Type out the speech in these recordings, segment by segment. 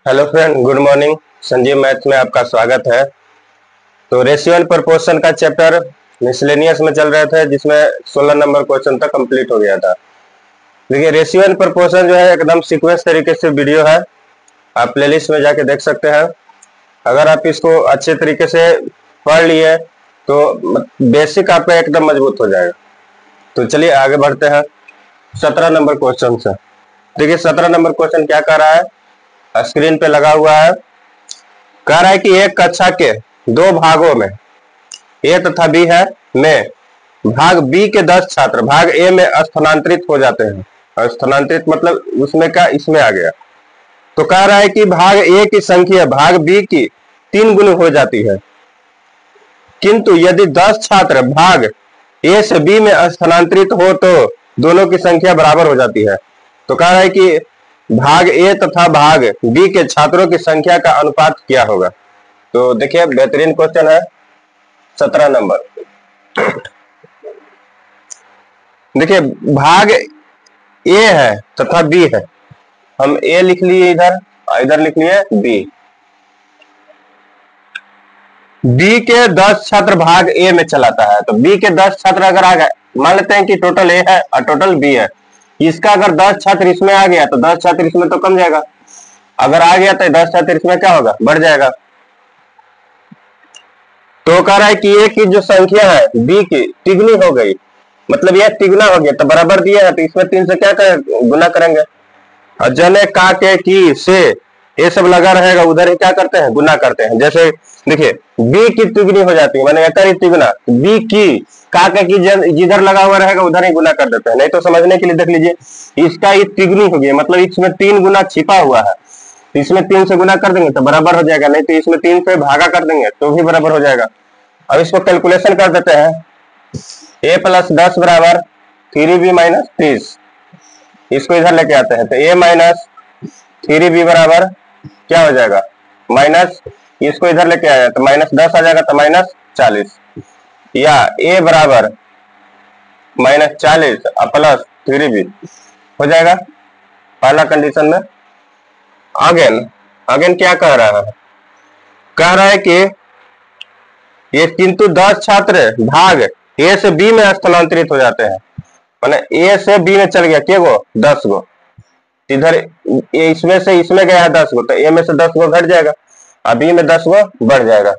Hello friend, good morning. Sanjeev math में आपका स्वागत है। तो रेशियो एंड प्रोपोर्शन का चैप्टर मिसलेनियस में चल रहे थे, जिसमें 16 नंबर क्वेश्चन तक कंप्लीट हो गया था। देखिए, रेशियो एंड प्रोपोर्शन जो है एकदम सीक्वेंस तरीके से वीडियो है, आप प्लेलिस्ट में जाके देख सकते हैं। अगर आप इसको अच्छे तरीके से पढ़ लिए तो बेसिक आपका एकदम मजबूत हो जाएगा। तो चलिए आगे बढ़ते हैं 17 नंबर क्वेश्चन से। देखिए 17 नंबर क्वेश्चन क्या कर रहा है, स्क्रीन पे लगा हुआ है। कह रहा है कि एक कक्षा के दो भागों में ए तथा बी है, में भाग बी के 10 छात्र भाग ए में स्थानांतरित हो जाते हैं। स्थानांतरित मतलब उसमें का इसमें आ गया। तो कह रहा है कि भाग ए की संख्या भाग बी की 3 गुनी हो जाती है, किंतु यदि 10 छात्र भाग ए से बी में स्थानांतरित हो तो दोनों की संख्या बराबर हो जाती है। तो कह रहा है कि भाग ए तथा भाग बी के छात्रों की संख्या का अनुपात क्या होगा। तो देखिए बेहतरीन क्वेश्चन है 17 नंबर। देखिए भाग ए है तथा बी है, हम ए लिख लिए इधर, इधर लिख लिए बी। बी के 10 छात्र भाग ए में चलाता है, तो बी के 10 छात्र अगर आ गए, मान लेते हैं कि टोटल ए है और टोटल बी है, इसका अगर 10 छात्र इसमें आ गया तो 10 छात्र इसमें तो कम जाएगा, अगर आ गया तो 10 छात्र इसमें क्या होगा, बढ़ जाएगा। तो कह रहा है कि ए की जो संख्या है बी की तिगुनी हो गई, मतलब यह तिगुना हो गया, तो बराबर दिया है तो इसमें 3 से क्या गुना करेंगे, और जने का के की से ये सब लगा रहेगा, उधर ही क्या करते हैं, गुना करते हैं। जैसे देखिए बी की तिगुनी हो जाती है, मैंने एकर ही तिगुना, बी की का के की जिधर लगा हुआ रहेगा उधर ही गुना कर देते हैं। नहीं तो समझने के लिए देख लीजिए, इसका ये तिगुनी हो गया, मतलब इसमें 3 गुना छिपा हुआ है, इसमें 3 से गुना कर देंगे तो बराबर हो जाएगा, नहीं तो इसमें 3 से भागा कर देंगे तो भी बराबर हो जाएगा। अब इसको कैलकुलेशन कर देते हैं, a प्लस 10 बराबर 3b माइनस 30, इसको इधर लेके आते हैं तो a माइनस 3b बराबर क्या हो जाएगा, माइनस, इसको इधर लेके आया तो माइनस 10 आ जाएगा तो माइनस 40, या a बराबर माइनस 40 प्लस 3b हो जाएगा पहला कंडीशन में। अगेन अगेन क्या कह रहा है, कह रहा है कि ये किंतु 10 छात्र भाग ए से बी में स्थानांतरित हो जाते हैं, माने ए से बी में चल गया के गो, 10 गो, इधर इसमें से इसमें गया है 10 गो, तो ए में से 10 गो घट जाएगा और बी में 10 गो बढ़ जाएगा,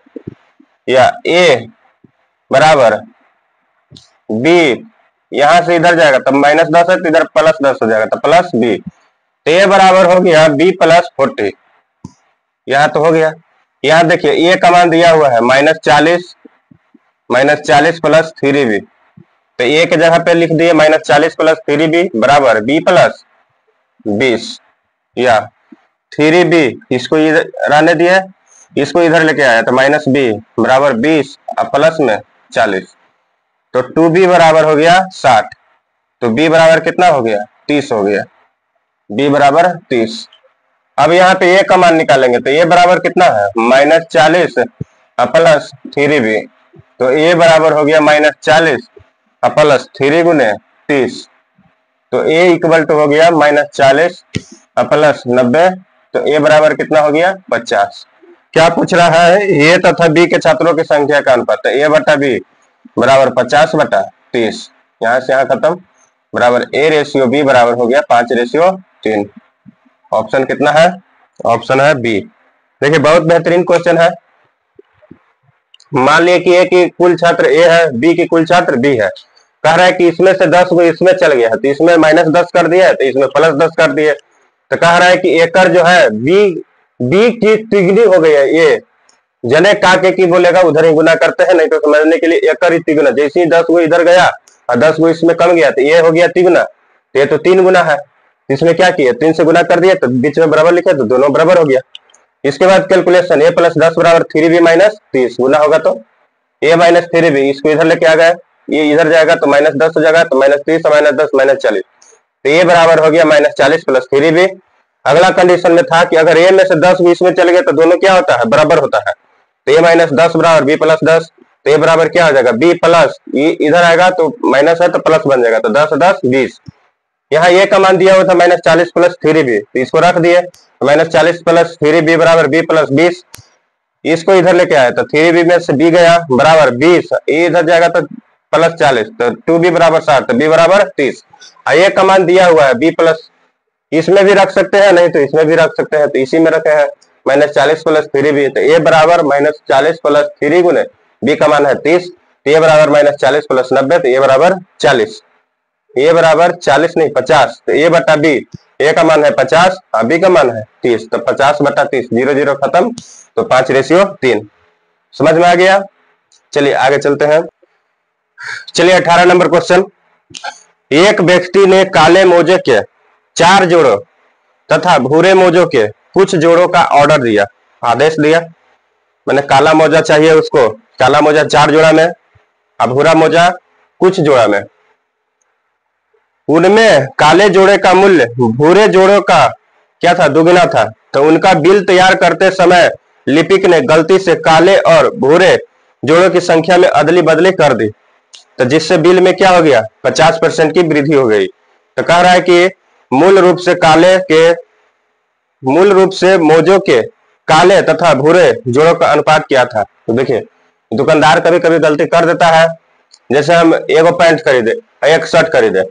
या ए बराबर बी यहां से इधर जाएगा तब माइनस 10 है तो इधर प्लस 10 हो जाएगा तो प्लस बी, तो ए बराबर हो गया बी प्लस 40, यहां तो हो गया। यहाँ देखिए ए का मान दिया हुआ है माइनस 40 प्लस 3b, तो ए के जगह पे लिख दिए माइनस 40 प्लस 3b बराबर बी प्लस 20, या 3b इसको इधर रहने दिया, इसको इधर लेके आया तो माइनस बी बराबर 20 और प्लस में 40, तो 2b बराबर हो गया 60, तो b बराबर कितना हो गया, 30 हो गया, b बराबर 30। अब यहाँ पे ए का मान निकालेंगे तो ए बराबर कितना है, माइनस 40 प्लस 3b, तो ए बराबर हो गया माइनस 40 प्लस 3 गुने 30, तो ए इक्वल टू हो गया माइनस 40 प्लस 90, तो ए बराबर कितना हो गया, 50। क्या पूछ रहा है, ए तथा बी के छात्रों की संख्या का अनुपात, तो ए बटा बी बराबर 50 बटा 30, यहाँ से यहाँ खत्म, बराबर ए रेशियो बी बराबर हो गया 5:3। ऑप्शन कितना है, ऑप्शन है बी। देखिए बहुत बेहतरीन क्वेश्चन है। मान लिया कि ए की कुल छात्र ए है, बी की कुल छात्र बी है, कह रहा है कि इसमें से 10 को इसमें चल गया है तो इसमें माइनस 10 कर दिया है तो इसमें प्लस 10 कर दिए, तो कह रहा है कि एकर जो है बी की तिगुनी हो गई है, ये जने का के की बोलेगा उधर ही गुना करते हैं, नहीं तो समझने के लिए एकर ही तिगुना, जैसे ही 10 गो इधर गया और 10 गो इसमें कम गया तो ये हो गया तिगुना, तो ये तो 3 गुना है, इसमें क्या किया 3 से गुना कर दिया तो बीच में बराबर लिखे तो दोनों बराबर हो गया। इसके बाद कैलकुलेशन ए प्लस 10 बराबर 3b माइनस 30 गुना होगा तो ए माइनस 3b, इसको इधर लेके आ गए, ये इधर जाएगा तो माइनस 10 हो जाएगा, तो माइनस 30 माइनस 10 माइनस 40, तो ए बराबर हो गया माइनस 40 प्लस 3b। अगला कंडीशन में था कि अगर ए में से 10 बीच में चले गए तो दोनों क्या होता है, बराबर होता है, तो ए माइनस 10 बराबर बी प्लस 10, तो ए बराबर क्या हो जाएगा, बी प्लस इधर आएगा तो माइनस है तो प्लस बन जाएगा, तो 10 10 20, यहाँ ए का मान दिया हुआ था -40 प्लस 3b, तो इसको रख दिए, -40 प्लस 3b बराबर b प्लस 20। इसको इधर लेके आया तो 3b में से b गया बराबर 20, ए इधर जाएगा तो प्लस 40, तो 2b बराबर 60, तो b बराबर 30। ए का मान दिया हुआ है b प्लस, इसमें भी रख सकते हैं, नहीं तो इसमें भी रख सकते हैं, तो इसी में रखे हैं -40 प्लस 3b, तो ए बराबर -40 प्लस 3 गुने b का मान है 30, तो ए बराबर -40 प्लस 90, तो ए बराबर 40। ए बराबर 40 नहीं 50, तो ए बटा बी, ए का मान है 50 और बी का मान है 30, तो 50 बटा 30, 0 0 खत्म, तो 5:3। समझ में आ गया? चलिए आगे चलते हैं। चलिए 18 नंबर क्वेश्चन। एक व्यक्ति ने काले मोजे के 4 जोड़ों तथा भूरे मोजों के कुछ जोड़ों का ऑर्डर दिया, आदेश दिया। मैंने काला मोजा चाहिए उसको, काला मोजा 4 जोड़ा में और भूरा मोजा कुछ जोड़ा में। उनमें काले जोड़े का मूल्य भूरे जोड़ों का क्या था, दुगना था। तो उनका बिल तैयार करते समय लिपिक ने गलती से काले और भूरे जोड़ों की संख्या में अदली बदली कर दी, तो जिससे बिल में क्या हो गया, 50% की वृद्धि हो गई। तो कह रहा है कि मूल रूप से मोजों के काले तथा भूरे जोड़ों का अनुपात क्या था। तो देखिए दुकानदार कभी कभी गलती कर देता है, जैसे हम एगो पैंट खरीदे, एक शर्ट खरीदे,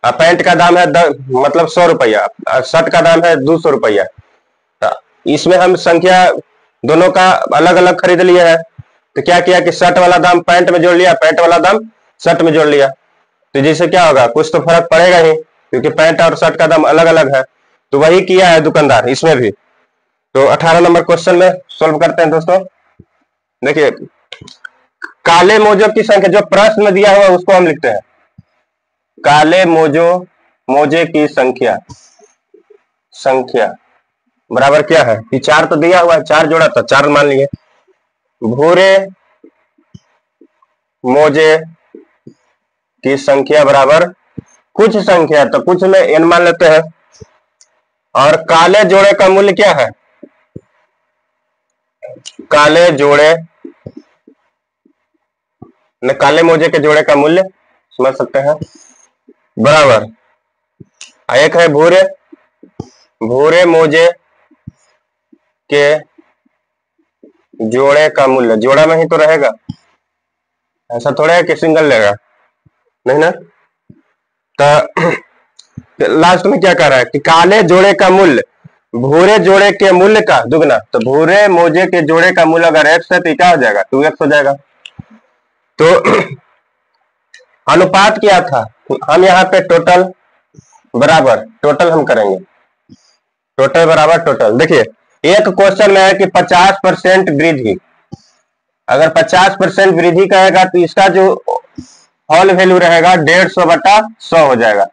पैंट का दाम है मतलब 100 रुपया, शर्ट का दाम है 200 रुपया। इसमें हम संख्या दोनों का अलग अलग खरीद लिए है, तो क्या किया कि शर्ट वाला दाम पैंट में जोड़ लिया, पैंट वाला दाम शर्ट में जोड़ लिया, तो जैसे क्या होगा, कुछ तो फर्क पड़ेगा ही, क्योंकि पैंट और शर्ट का दाम अलग अलग है। तो वही किया है दुकानदार इसमें भी। तो 18 नंबर क्वेश्चन में सोल्व करते हैं दोस्तों। देखिए काले मोजों की संख्या, जो प्रश्न में दिया हुआ उसको हम लिखते हैं, काले मोजे की संख्या बराबर क्या है कि 4 तो दिया हुआ है, 4 जोड़ा तो 4 मान लिए। भूरे मोजे की संख्या बराबर कुछ संख्या, तो कुछ में n मान लेते हैं। और काले जोड़े का मूल्य क्या है, काले मोजे के जोड़े का मूल्य समझ सकते हैं, बराबर एक है भूरे मोजे के जोड़े का मूल्य, जोड़ा में ही तो रहेगा, ऐसा थोड़ा है कि सिंगल लेगा, नहीं ना। तो लास्ट में क्या कह रहा है कि काले जोड़े का मूल्य भूरे जोड़े के मूल्य का दुगना। तो भूरे मोजे के जोड़े का मूल्य अगर x है तो क्या हो जाएगा, 2x हो जाएगा। तो अनुपात क्या था, हम यहाँ पे टोटल बराबर टोटल हम करेंगे, टोटल बराबर टोटल। देखिए एक क्वेश्चन में है कि 50% वृद्धि, अगर 50% वृद्धि कहेगा तो इसका जो होल वैल्यू रहेगा 150 बटा 100 हो जाएगा।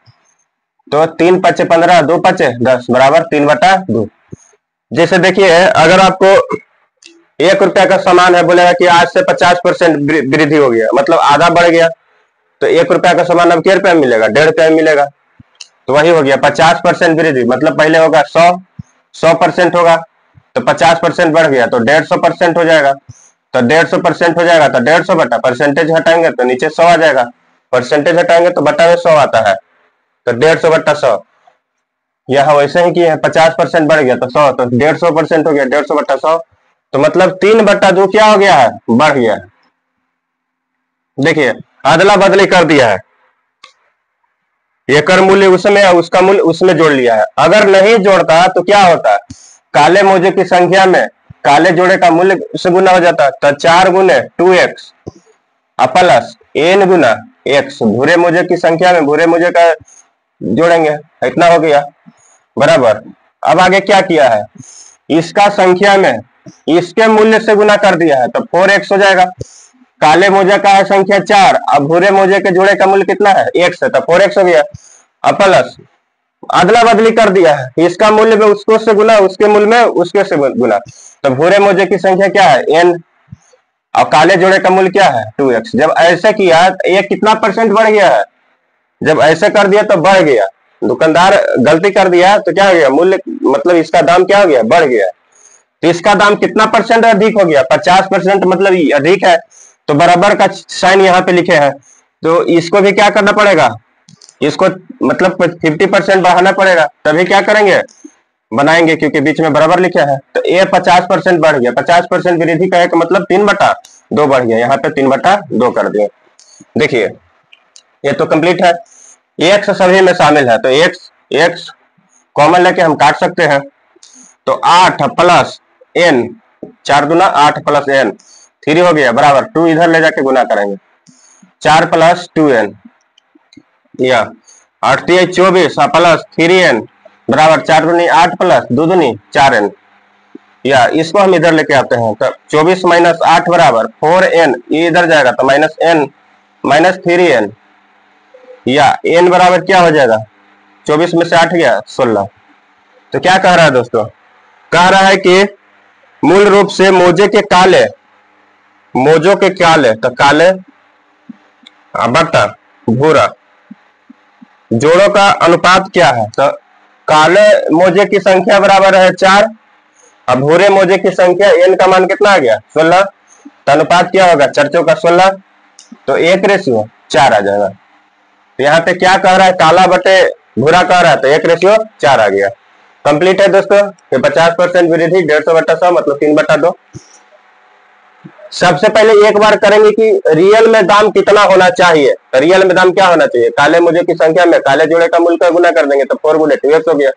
तो 3 पचे 15, 2 पचे 10 बराबर 3 बटा 2। जैसे देखिए अगर आपको 1 रुपया का सामान है, बोलेगा कि आज से 50% वृद्धि हो गया, मतलब आधा बढ़ गया, तो 1 रुपया का सामान अब क्या रुपया मिलेगा, 1.5 रुपया मिलेगा। तो वही हो गया 50% वृद्धि, मतलब पहले होगा 100% होगा, तो 50% बढ़ गया तो 150% हो जाएगा। तो 150% हो जाएगा तो 150 बटा परसेंटेज हटाएंगे तो नीचे 100 आ जाएगा, परसेंटेज हटाएंगे तो बटा में 100 आता है, तो 150 बटा 100। यहाँ वैसे ही किए हैं, 50% बढ़ गया तो 100, तो 150% हो गया 150 बटा 100, तो मतलब 3 बटा 2 क्या हो गया है, बढ़ गया है। देखिए अदला बदली कर दिया है, एकर मूल्य उसमें उसका मूल्य उसमें जोड़ लिया है। अगर नहीं जोड़ता तो क्या होता, काले मोजे की संख्या में काले जोड़े का मूल्य से गुना हो जाता, तो 4 गुने 2x प्लस n गुना x, भूरे मोजे की संख्या में भूरे मोजे का जोड़ेंगे, इतना हो गया बराबर। अब आगे क्या किया है, इसका संख्या में इसके मूल्य से गुना कर दिया है, तो 4x हो जाएगा। काले मोजे का है संख्या 4, अब भूरे मोजे के जोड़े का मूल्य कितना है, x है, तो 4x हो गया। अब प्लस अदला बदली कर दिया है, इसका मूल्य में उसको से गुना, उसके मूल्य में उसके से गुना, तो भूरे मोजे की संख्या क्या है n, और काले जोड़े का मूल्य क्या है 2x। जब ऐसे किया तो ये कितना परसेंट बढ़ गया है, जब ऐसे कर दिया तो बढ़ गया, दुकानदार गलती कर दिया तो क्या हो गया, मूल्य मतलब इसका दाम क्या हो गया, बढ़ गया। तो इसका दाम कितना परसेंट अधिक हो गया, 50%, मतलब अधिक है, तो बराबर का साइन यहाँ पे लिखे हैं, तो इसको भी क्या करना पड़ेगा, इसको मतलब 50% बढ़ाना पड़ेगा, तभी क्या करेंगे, बनाएंगे, क्योंकि बीच में बराबर लिखा है। तो ये 50% बढ़ गया, 50% वृद्धि का एक मतलब 3/2 बढ़ गया, यहाँ पे 3/2 कर दिए। देखिए ये तो कंप्लीट है, एक्स सभी में शामिल है, तो एक्स एक्स कॉमन लेके हम काट सकते हैं। तो 8 प्लस एन, 4 दूना 8 प्लस एन, 3 हो गया बराबर 2 इधर ले जाके गुना करेंगे, 4 प्लस 2n, या 8 24 प्लस 3n बराबर 4 दूनी 8 प्लस 2 दूनी 4n, या इसको हम इधर लेके आते हैं। तो 24 माइनस 8 बराबर 4n, ये इधर जाएगा तो माइनस n माइनस 3n, या n बराबर क्या हो जाएगा, 24 में से 8 गया 16। तो क्या कह रहा है दोस्तों, कह रहा है कि मूल रूप से मोजे के काले, मोजों के काले, तो काले बट्टा भूरा जोड़ों का अनुपात क्या है, तो काले मोजे की संख्या बराबर है 4 और भूरे मोजे की संख्या n का मान कितना आ गया 16, तो अनुपात क्या होगा 4 चौका 16, तो 1:4 आ जाएगा। तो यहाँ पे क्या कह रहा है, काला बटे भूरा कह रहा है, तो 1:4 आ गया। कंप्लीट है दोस्तों। तो 50% वृद्धि 150/100 मतलब 3/2। सबसे पहले एक बार करेंगे कि रियल में दाम कितना होना चाहिए, तो रियल में दाम क्या होना चाहिए, काले मोजे की संख्या में काले जोड़े का मूल का गुना कर देंगे तो 4 × 2x हो गया।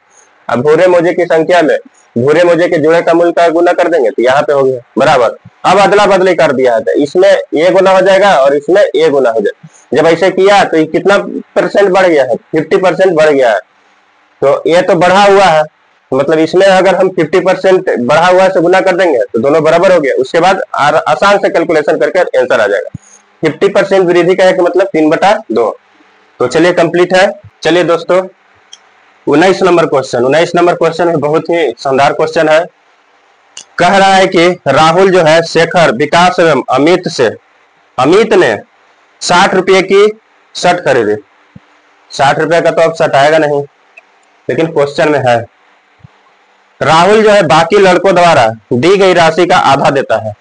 अब भूरे मोजे की संख्या में भूरे मोजे के जोड़े का मूल का गुना कर देंगे तो यहाँ पे हो गया बराबर। अब अदला बदली कर दिया है, तो इसमें a गुना हो जाएगा और इसमें a गुना हो जाएगा। जब ऐसे किया तो ये कितना % बढ़ गया है, 50% बढ़ गया है। तो ये तो बढ़ा हुआ है, मतलब इसमें अगर हम 50% बढ़ा हुआ से गुना कर देंगे तो दोनों बराबर हो गया। उसके बाद आसान से कैलकुलेशन करके आंसर आ जाएगा। 50% वृद्धि का एक मतलब 3/2। तो चलिए कंप्लीट है। चलिए दोस्तों 19 नंबर क्वेश्चन, 19 नंबर क्वेश्चन है, बहुत ही शानदार क्वेश्चन है। कह रहा है कि राहुल जो है शेखर, विकास एवं अमित से, अमित ने 60 रुपये की शर्ट खरीदी। 60 रुपये का तो अब शर्ट आएगा नहीं, लेकिन क्वेश्चन में है राहुल जो है बाकी लड़कों द्वारा दी गई राशि का आधा देता है।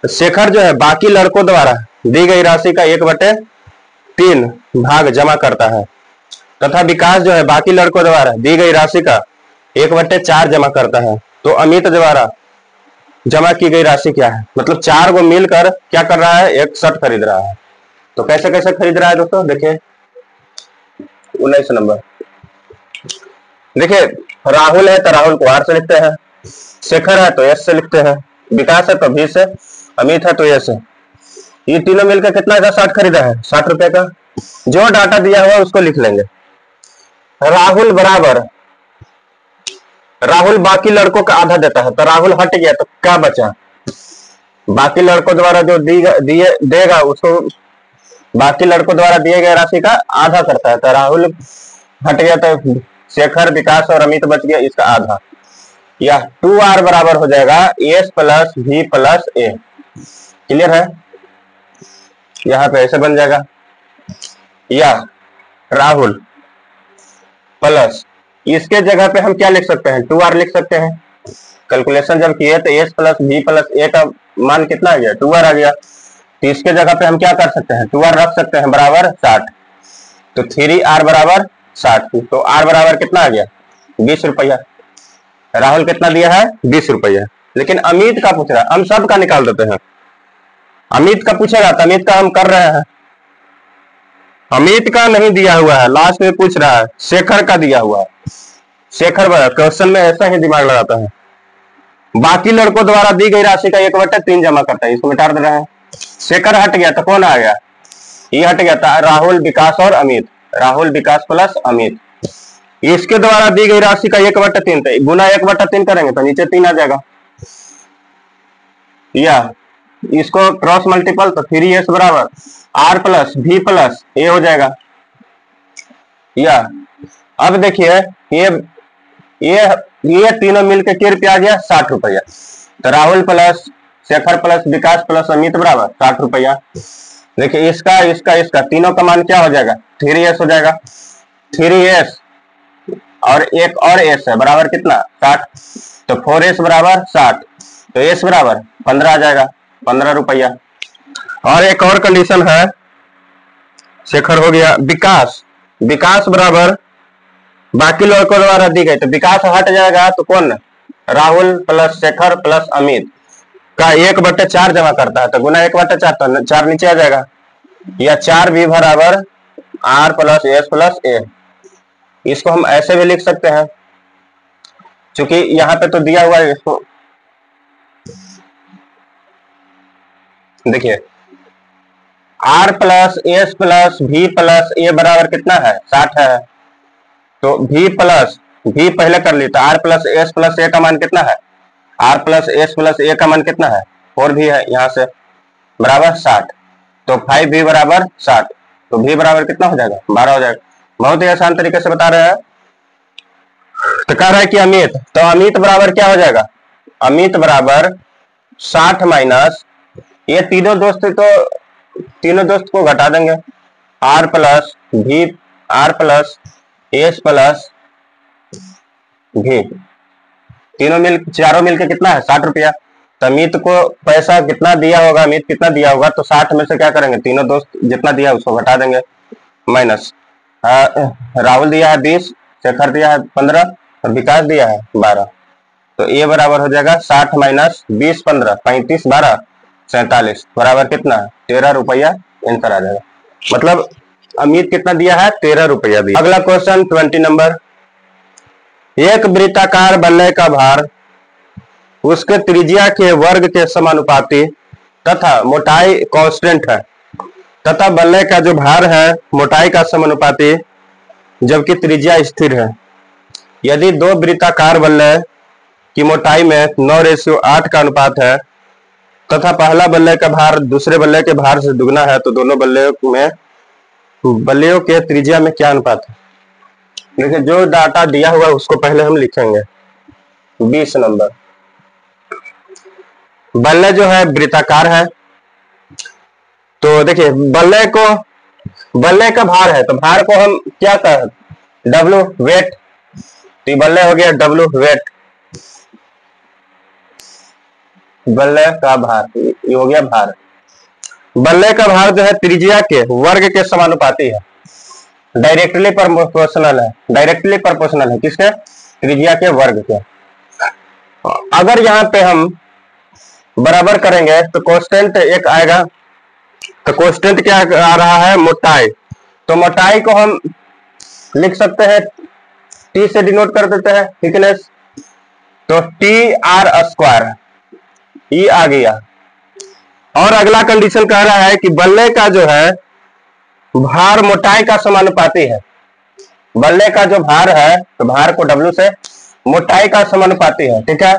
शेखर जो है बाकी लड़कों द्वारा दी गई राशि का 1/3 भाग जमा करता है, तथा विकास जो है बाकी लड़कों द्वारा दी गई राशि का 1/4 जमा करता है। तो अमित द्वारा जमा की गई राशि क्या है, मतलब 4 को मिलकर क्या कर रहा है, एक शर्ट खरीद रहा है। तो कैसे कैसे खरीद रहा है दोस्तों, देखिए 19 नंबर। देखिए राहुल है तो राहुल को R से लिखते हैं, शेखर है तो S से लिखते हैं, विकास है तो V से, अमित है तो A से। ये तीनों मिलकर कितना का शर्ट खरीदा है, 60 रुपए का। जो डाटा दिया हुआ उसको लिख लेंगे। राहुल बराबर, राहुल बाकी लड़कों का आधा देता है, तो राहुल हट गया तो क्या बचा, बाकी लड़कों द्वारा जो देगा उसको बाकी लड़कों द्वारा दिए गए राशि का आधा करता है। तो राहुल हट गया तो शेखर, विकास और अमित बच गया, इसका आधा, या 2R बराबर हो जाएगा S + V + A। क्लियर है, यहां पे ऐसे बन जाएगा, या राहुल प्लस, इसके जगह पे हम क्या लिख सकते हैं, 2R लिख सकते हैं। कैलकुलेशन जब किए तो S + V + A का मान कितना आ गया, 2R आ गया। तो इसके जगह पे हम क्या कर सकते हैं, 2R रख सकते हैं बराबर 60। तो 3R बराबर 60। तो R बराबर कितना आ गया, 20 रुपया। राहुल कितना दिया है, 20 रुपया। लेकिन अमित का पूछ रहा है, हम सब का निकाल देते हैं। अमित का पूछेगा तो अमित का हम कर रहे हैं, अमित का नहीं दिया हुआ है, लास्ट में पूछ रहा है शेखर का दिया हुआ है। शेखर क्वेश्चन में ऐसा ही दिमाग लगाता है। बाकी लड़कों द्वारा दी गई राशि का 1/3 जमा करता है, इसको मिटा दे रहे हैं। शेखर हट गया तो कौन आ गया, ये हट गया था, राहुल, विकास और अमित, राहुल, विकास प्लस अमित। इसके द्वारा दी गई राशि का 1/3 गुना 1/3 करेंगे तो नीचे 3 आ जाएगा, या इसको क्रॉस मल्टीपल तो 3S बराबर R + V + A हो जाएगा। या अब देखिए ये तीनों मिलकर के रुपया आ गया 60 रुपया। तो राहुल प्लस शेखर प्लस विकास प्लस अमित बराबर 60 रुपया। देखिए इसका इसका इसका तीनों का मान क्या हो जाएगा, 3S हो जाएगा। 3S और एक और S है बराबर कितना, 60। तो 4S बराबर 60, तो S बराबर 15 आ जाएगा, 15 रुपया। और एक और कंडीशन है, शेखर हो गया, विकास विकास बराबर बाकी लोग को द्वारा दी गई, तो विकास हट जाएगा तो कौन, राहुल प्लस शेखर प्लस अमित का 1/4 जमा करता है, तो गुना 1/4, तो 4 नीचे आ जाएगा, या 4b बराबर r प्लस एस प्लस ए। इसको हम ऐसे भी लिख सकते हैं, क्योंकि यहाँ पे तो दिया हुआ है, इसको देखिए r plus s plus v plus a बराबर कितना है, 60 है। तो v पहले कर ली, तो r प्लस एस प्लस ए का मान कितना है, r प्लस एस प्लस ए का मान कितना है, 4 भी है यहाँ से, बराबर 60। तो 5v बराबर 60, तो v बराबर कितना हो जाएगा, 12 हो जाएगा। बहुत ही आसान तरीके से बता रहे हैं। तो कह रहा है कि अमित, तो अमित बराबर क्या हो जाएगा, अमित बराबर 60 माइनस ये तीनों दोस्त, तो तीनों दोस्त को घटा देंगे, r plus v, r plus s plus v, चारों मिलके कितना है, 60 रुपया। तो अमित को पैसा कितना दिया होगा, अमित कितना दिया होगा, तो 60 में से क्या करेंगे, तीनों दोस्त जितना दिया है उसको घटा देंगे, माइनस राहुल दिया है 20, शेखर दिया है 15 और विकास दिया है 12। तो ये बराबर हो जाएगा 60 माइनस 20 15 35 12 47 बराबर कितना, 13 रुपया आंसर आ जाएगा। मतलब अमित कितना दिया है, 13 रुपया दिया। अगला क्वेश्चन 20 नंबर, एक वृत्ताकार बल्ले का भार उसके त्रिज्या के वर्ग के समानुपाती तथा मोटाई कांस्टेंट है, तथा बल्ले का जो भार है मोटाई का समानुपाती जबकि त्रिज्या स्थिर है। यदि दो वृत्ताकार बल्ले की मोटाई में 9:8 का अनुपात है तथा पहला बल्ले का भार दूसरे बल्ले के भार से दुगना है, तो दोनों बल्लियों के त्रिज्या में क्या अनुपात है। देखिए जो डाटा दिया हुआ है उसको पहले हम लिखेंगे। 20 नंबर, बल्ले जो है वृत्ताकार है, तो देखिए बल्ले का भार है, तो भार को हम क्या कहें, W वेट, तो ये बल्ले हो गया W वेट, बल्ले का भार ये हो गया भार। बल्ले का भार जो है त्रिज्या के वर्ग के समानुपाती है, डायरेक्टली प्रोपोर्शनल है किसके, त्रिज्या के वर्ग के। अगर यहाँ पे हम बराबर करेंगे तो कांस्टेंट एक आएगा, तो कांस्टेंट क्या आ रहा है, मोटाई। तो मोटाई को हम लिख सकते हैं, T से डिनोट कर देते हैं थिकनेस, तो TR², ये आ गया। और अगला कंडीशन कह रहा है कि बल्ले का जो है भार मोटाई का समानुपाती है, बल्ले का जो भार है तो भार को W से मोटाई का समानुपाती है, ठीक है।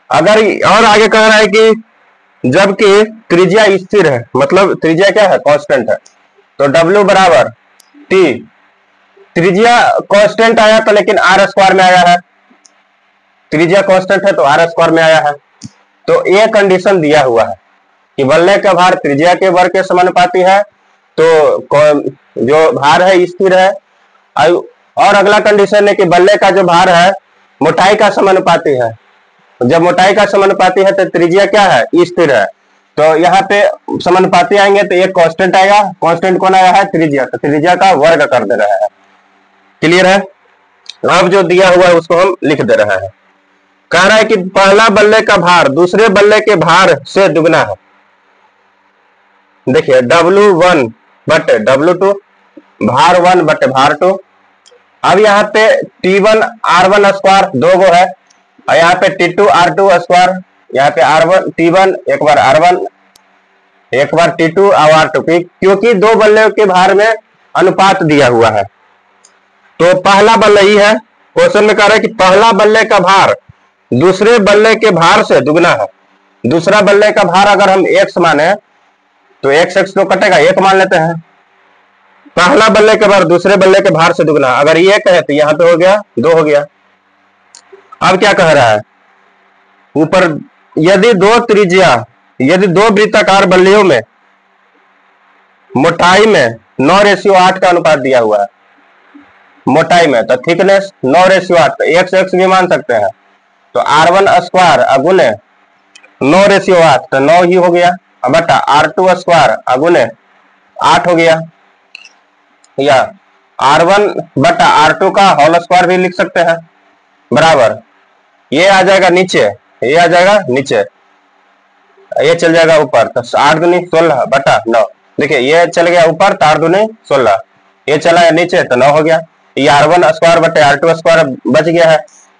अगर और आगे कह रहा है कि जबकि त्रिज्या स्थिर है, मतलब त्रिज्या क्या है, कांस्टेंट है, तो W बराबर T, त्रिज्या कांस्टेंट आया तो लेकिन R² में आया है, त्रिज्या कांस्टेंट है तो R² में आया है। तो ये कंडीशन दिया हुआ है कि बल्ले का भार त्रिज्या के वर्ग के समानुपाती है, तो जो भार है स्थिर है। और अगला कंडीशन है कि बल्ले का जो भार है मोटाई का समानुपाती है, जब मोटाई का समानुपाती है तो त्रिज्या क्या है, स्थिर है। तो यहाँ पे समानुपाती आएंगे तो एक कांस्टेंट आएगा, कांस्टेंट कौन आया है, त्रिज्या, तो त्रिज्या का वर्ग कर दे रहा है। क्लियर है। अब जो दिया हुआ है उसको हम लिख दे रहे हैं। कह रहा है कि पहला बल्ले का भार दूसरे बल्ले के भार से दुगना है। देखिए W1 बटे W2, भार 1 बटे भार 2। अब यहाँ पे T1 R1², 2 गो है, और यहाँ पे T2 R2², यहाँ पे R1 T1 एक बार R1 एक बार T2 और R2, क्योंकि दो बल्ले के भार में अनुपात दिया हुआ है। तो पहला बल्ला ही है, क्वेश्चन में कह रहा है कि पहला बल्ले का भार दूसरे बल्ले के भार से दुगना है। दूसरा बल्ले का भार अगर हम x माने तो x तो कटेगा, 1 मान लेते हैं। पहला बल्ले के भार दूसरे बल्ले के भार से दुगना, अगर ये कहे तो यहाँ पे हो गया 2 हो गया। अब क्या कह रहा है ऊपर, यदि दो वृत्ताकार बल्लियों में मोटाई में 9:8 का अनुपात दिया हुआ है, मोटाई में, तो थिकनेस 9:8, तो x भी मान सकते हैं, तो R1² अगुने 9:8 तो 9 ही हो गया, बटा R2² अगुने 8 हो गया, या R1 बटा R2 का होल स्क्वायर भी लिख सकते हैं, बराबर ये आ जाएगा नीचे, ये आ जाएगा नीचे, ये चल जाएगा ऊपर, तो 8 दूनी 16 बटा 9। देखिए ये चल गया ऊपर तो 8 दूनी 16, ये चला है नीचे तो 9 हो गया। ये R1 स्क्वायर बटे R2 स्क्वायर बच गया है।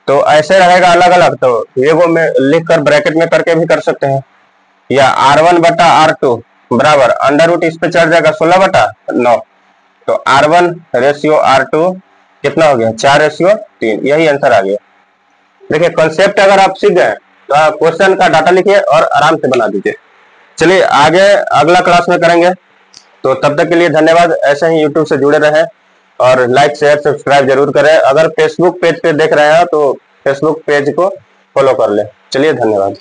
तो ऐसे रहेगा अलग अलग, तो एगो में लिख कर ब्रैकेट में करके भी कर सकते हैं, या R1 बटा R2 बराबर अंडर रूट इस पे चढ़ जाएगा 16 बटा 9, तो R1 रेशियो R2 कितना हो गया 4:3, यही आंसर आ गया। देखिए कॉन्सेप्ट अगर आप सीख गए तो क्वेश्चन का डाटा लिखिए और आराम से बना दीजिए। चलिए आगे अगला क्लास में करेंगे, तो तब तक के लिए धन्यवाद। ऐसे ही यूट्यूब से जुड़े रहें और लाइक शेयर सब्सक्राइब जरूर करें। अगर फेसबुक पेज पे देख रहे हैं तो फेसबुक पेज को फॉलो कर लें। चलिए धन्यवाद।